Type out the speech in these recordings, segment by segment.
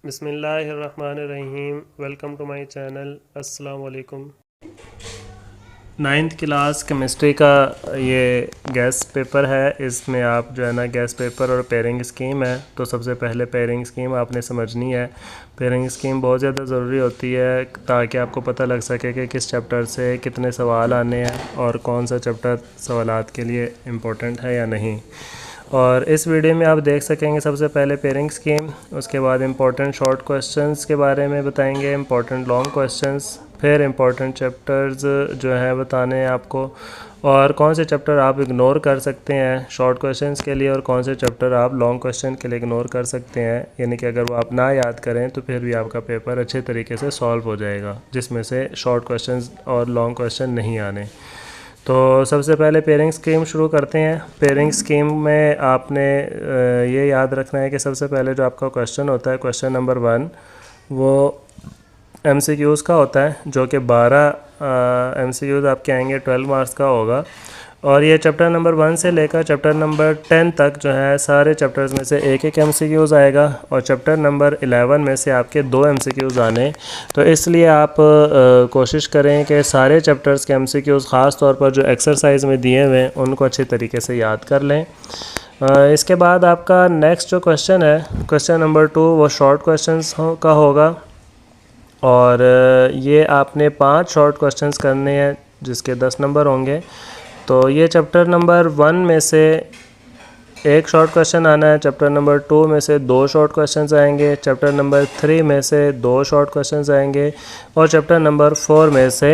बिस्मिल्लाहिर्रहमानिर्रहीम। Welcome to my channel. अस्सलाम वालेकुम। 9th क्लास केमिस्ट्री का ये गैस पेपर है। इसमें आप जो है ना गैस पेपर और पेयरिंग स्कीम है, तो सबसे पहले पेयरिंग स्कीम आपने समझनी है। पेयरिंग स्कीम बहुत ज़्यादा ज़रूरी होती है ताकि आपको पता लग सके कि किस चैप्टर से कितने सवाल आने हैं और कौन सा चैप्टर सवालात के लिए इम्पोर्टेंट है या नहीं। और इस वीडियो में आप देख सकेंगे सबसे पहले पेयरिंग स्कीम, उसके बाद इम्पोर्टेंट शॉर्ट क्वेश्चंस के बारे में बताएंगे, इम्पोर्टेंट लॉन्ग क्वेश्चंस, फिर इम्पोर्टेंट चैप्टर्स जो है बताने हैं आपको, और कौन से चैप्टर आप इग्नोर कर सकते हैं शॉर्ट क्वेश्चंस के लिए और कौन से चैप्टर आप लॉन्ग क्वेश्चन के लिए इग्नोर कर सकते हैं। यानी कि अगर वो आप ना याद करें तो फिर भी आपका पेपर अच्छे तरीके से सॉल्व हो जाएगा, जिसमें से शॉर्ट क्वेश्चंस और लॉन्ग क्वेश्चन नहीं आने। तो सबसे पहले पेयरिंग स्कीम शुरू करते हैं। पेयरिंग स्कीम में आपने ये याद रखना है कि सबसे पहले जो आपका क्वेश्चन होता है, क्वेश्चन नंबर 1, वो MCQs का होता है, जो कि 12 MCQs आपके आएंगे, 12 मार्क्स का होगा। और ये चैप्टर नंबर 1 से लेकर चैप्टर नंबर 10 तक जो है सारे चैप्टर्स में से एक एक MCQs आएगा, और चैप्टर नंबर 11 में से आपके 2 MCQs आने। तो इसलिए आप कोशिश करें कि सारे चैप्टर्स के MCQs ख़ास तौर पर जो एक्सरसाइज में दिए हुए हैं उनको अच्छे तरीके से याद कर लें। इसके बाद आपका नेक्स्ट जो क्वेश्चन है, क्वेश्चन नंबर 2, वो शॉर्ट क्वेश्चंस का होगा। और ये आपने 5 शॉर्ट क्वेश्चंस करने हैं जिसके 10 नंबर होंगे। तो ये चैप्टर नंबर 1 में से एक शॉर्ट क्वेश्चन आना है, चैप्टर नंबर 2 में से 2 शॉर्ट क्वेश्चंस आएंगे, चैप्टर नंबर 3 में से 2 शॉर्ट क्वेश्चंस आएंगे, और चैप्टर नंबर 4 में से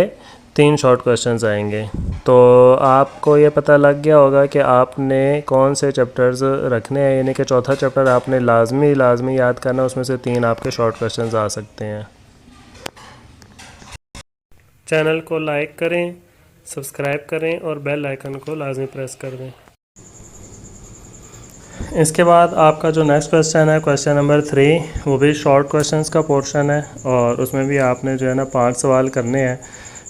3 शॉर्ट क्वेश्चंस आएंगे। तो आपको ये पता लग गया होगा कि आपने कौन से चैप्टर्स रखने हैं। यानी कि चौथा चैप्टर आपने लाजमी याद करना, उसमें से 3 आपके शॉर्ट क्वेश्चंस आ सकते हैं। चैनल को लाइक करें, सब्सक्राइब करें और बेल आइकन को लाजमी प्रेस कर दें। इसके बाद आपका जो नेक्स्ट क्वेश्चन है, क्वेश्चन नंबर 3, वो भी शॉर्ट क्वेश्चंस का पोर्शन है, और उसमें भी आपने जो है ना 5 सवाल करने हैं,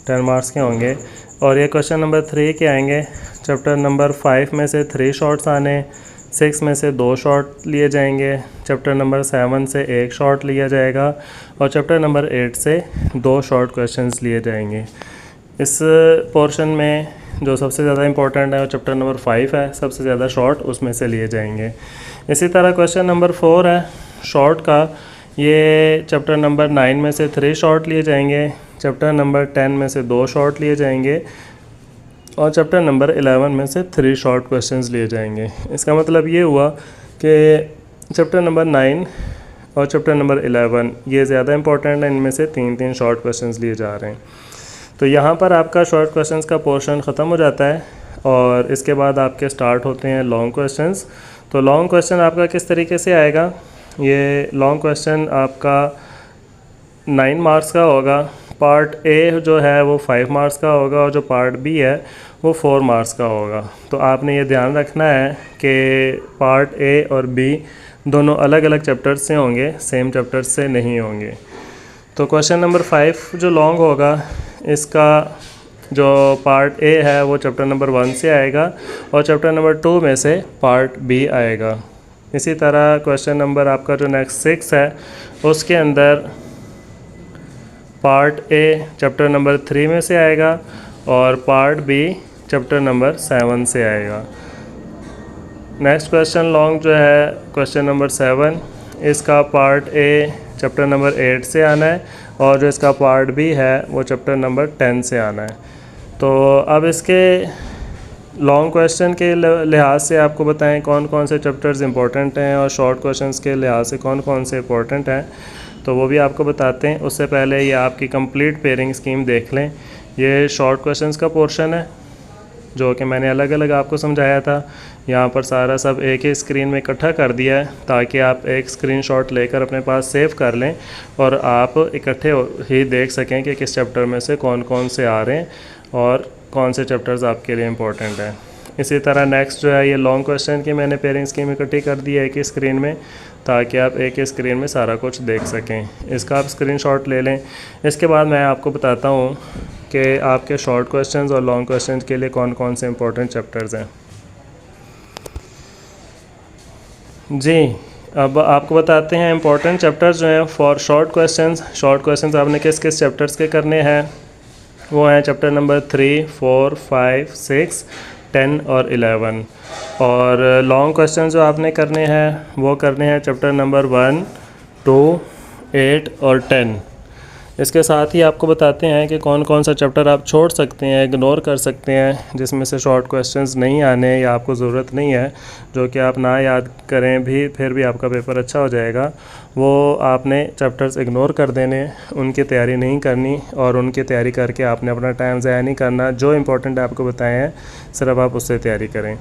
10 मार्क्स के होंगे। और ये क्वेश्चन नंबर 3 के आएंगे, चैप्टर नंबर 5 में से 3 शॉर्ट्स आने, 6 में से 2 शॉर्ट लिए जाएंगे, चैप्टर नंबर 7 से 1 शॉर्ट लिया जाएगा, और चैप्टर नंबर 8 से 2 शॉर्ट क्वेश्चंस लिए जाएंगे। इस पोर्शन में जो सबसे ज़्यादा इंपॉर्टेंट है वो चैप्टर नंबर 5 है, सबसे ज़्यादा शॉर्ट उसमें से लिए जाएंगे। इसी तरह क्वेश्चन नंबर 4 है शॉर्ट का, ये चैप्टर नंबर 9 में से 3 शॉर्ट लिए जाएंगे, चैप्टर नंबर 10 में से 2 शॉर्ट लिए जाएंगे, और चैप्टर नंबर 11 में से 3 शॉर्ट क्वेश्चंस लिए जाएंगे। इसका मतलब ये हुआ कि चैप्टर नंबर 9 और चैप्टर नंबर 11 ये ज़्यादा इंपॉर्टेंट है, इनमें से 3 शॉर्ट क्वेश्चंस लिए जा रहे हैं। तो यहाँ पर आपका शॉर्ट क्वेश्चंस का पोर्शन ख़त्म हो जाता है, और इसके बाद आपके स्टार्ट होते हैं लॉन्ग क्वेश्चंस। तो लॉन्ग क्वेश्चन आपका किस तरीके से आएगा, ये लॉन्ग क्वेश्चन आपका 9 मार्क्स का होगा। पार्ट ए जो है वो 5 मार्क्स का होगा, और जो पार्ट बी है वो 4 मार्क्स का होगा। तो आपने ये ध्यान रखना है कि पार्ट ए और बी दोनों अलग अलग चैप्टर्स से होंगे, सेम चैप्टर्स से नहीं होंगे। तो क्वेश्चन नंबर 5 जो लॉन्ग होगा, इसका जो पार्ट ए है वो चैप्टर नंबर 1 से आएगा, और चैप्टर नंबर 2 में से पार्ट बी आएगा। इसी तरह क्वेश्चन नंबर आपका जो नेक्स्ट 6 है, उसके अंदर पार्ट ए चैप्टर नंबर 3 में से आएगा, और पार्ट बी चैप्टर नंबर 7 से आएगा। नेक्स्ट क्वेश्चन लॉन्ग जो है क्वेश्चन नंबर 7, इसका पार्ट ए चैप्टर नंबर 8 से आना है, और जो इसका पार्ट बी है वो चैप्टर नंबर 10 से आना है। तो अब इसके लॉन्ग क्वेश्चन के लिहाज से आपको बताएं कौन कौन से चैप्टर्स इंपॉर्टेंट हैं, और शॉर्ट क्वेश्चंस के लिहाज से कौन कौन से इंपॉर्टेंट हैं, तो वो भी आपको बताते हैं। उससे पहले ये आपकी कंप्लीट पेयरिंग स्कीम देख लें। ये शॉर्ट क्वेश्चंस का पोर्शन है जो कि मैंने अलग अलग आपको समझाया था। यहाँ पर सारा सब एक ही स्क्रीन में इकट्ठा कर दिया है ताकि आप एक स्क्रीनशॉट लेकर अपने पास सेव कर लें, और आप इकट्ठे ही देख सकें कि किस चैप्टर में से कौन कौन से आ रहे हैं और कौन से चैप्टर्स आपके लिए इम्पोर्टेंट हैं। इसी तरह नेक्स्ट जो है ये लॉन्ग क्वेश्चन की मैंने पेयरिंग स्कीम इकट्ठी कर दी है एक ही स्क्रीन में, ताकि आप एक ही स्क्रीन में सारा कुछ देख सकें। इसका आप स्क्रीनशॉट ले लें। इसके बाद मैं आपको बताता हूँ कि आपके शॉर्ट क्वेश्चंस और लॉन्ग क्वेश्चंस के लिए कौन कौन से इंपॉर्टेंट चैप्टर्स हैं। जी, अब आपको बताते हैं इंपॉर्टेंट चैप्टर्स जो हैं फॉर शॉर्ट क्वेश्चंस आपने किस किस चैप्टर्स के करने हैं। वो हैं चैप्टर नंबर 3, 4, 5, 6, 10 और 11। और लॉन्ग क्वेश्चन जो आपने करने हैं वो करने हैं चैप्टर नंबर 1, 2, 8 और 10। इसके साथ ही आपको बताते हैं कि कौन कौन सा चैप्टर आप छोड़ सकते हैं, इग्नोर कर सकते हैं, जिसमें से शॉर्ट क्वेश्चंस नहीं आने या आपको ज़रूरत नहीं है, जो कि आप ना याद करें भी फिर भी आपका पेपर अच्छा हो जाएगा। वो आपने चैप्टर्स इग्नोर कर देने, उनकी तैयारी नहीं करनी और उनकी तैयारी करके आपने अपना टाइम ज़ाया नहीं करना। जो इंपॉर्टेंट आपको बताए हैं सिर्फ आप उससे तैयारी करें।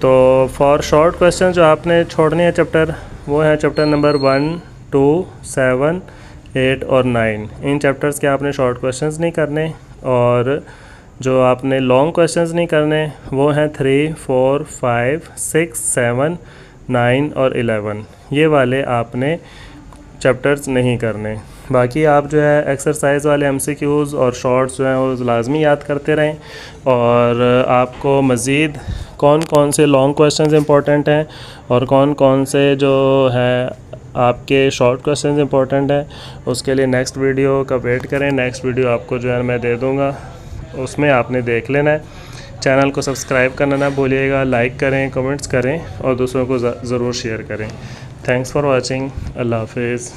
तो फॉर शॉर्ट क्वेश्चन जो आपने छोड़ने हैं चैप्टर, वो हैं चैप्टर नंबर 1, 2, 7, 8 और 9। इन चैप्टर्स के आपने शॉर्ट क्वेश्चंस नहीं करने और जो आपने लॉन्ग क्वेश्चंस नहीं करने वो हैं 3, 4, 5, 6, 7, 9 और 11। ये वाले आपने चैप्टर्स नहीं करने। बाकी आप जो है एक्सरसाइज वाले MCQs और शॉर्ट्स जो हैं वो लाजमी याद करते रहें। और आपको मज़ीद कौन कौन से लॉन्ग क्वेश्चंस इंपॉर्टेंट हैं और कौन कौन से जो है आपके शॉर्ट क्वेश्चंस इंपॉर्टेंट हैं, उसके लिए नेक्स्ट वीडियो का वेट करें। नेक्स्ट वीडियो आपको जो है मैं दे दूँगा, उसमें आपने देख लेना है। चैनल को सब्सक्राइब करना ना भूलिएगा, लाइक करें, कमेंट्स करें और दूसरों को ज़रूर शेयर करें। Thanks for watching. अल्लाह हाफिज़।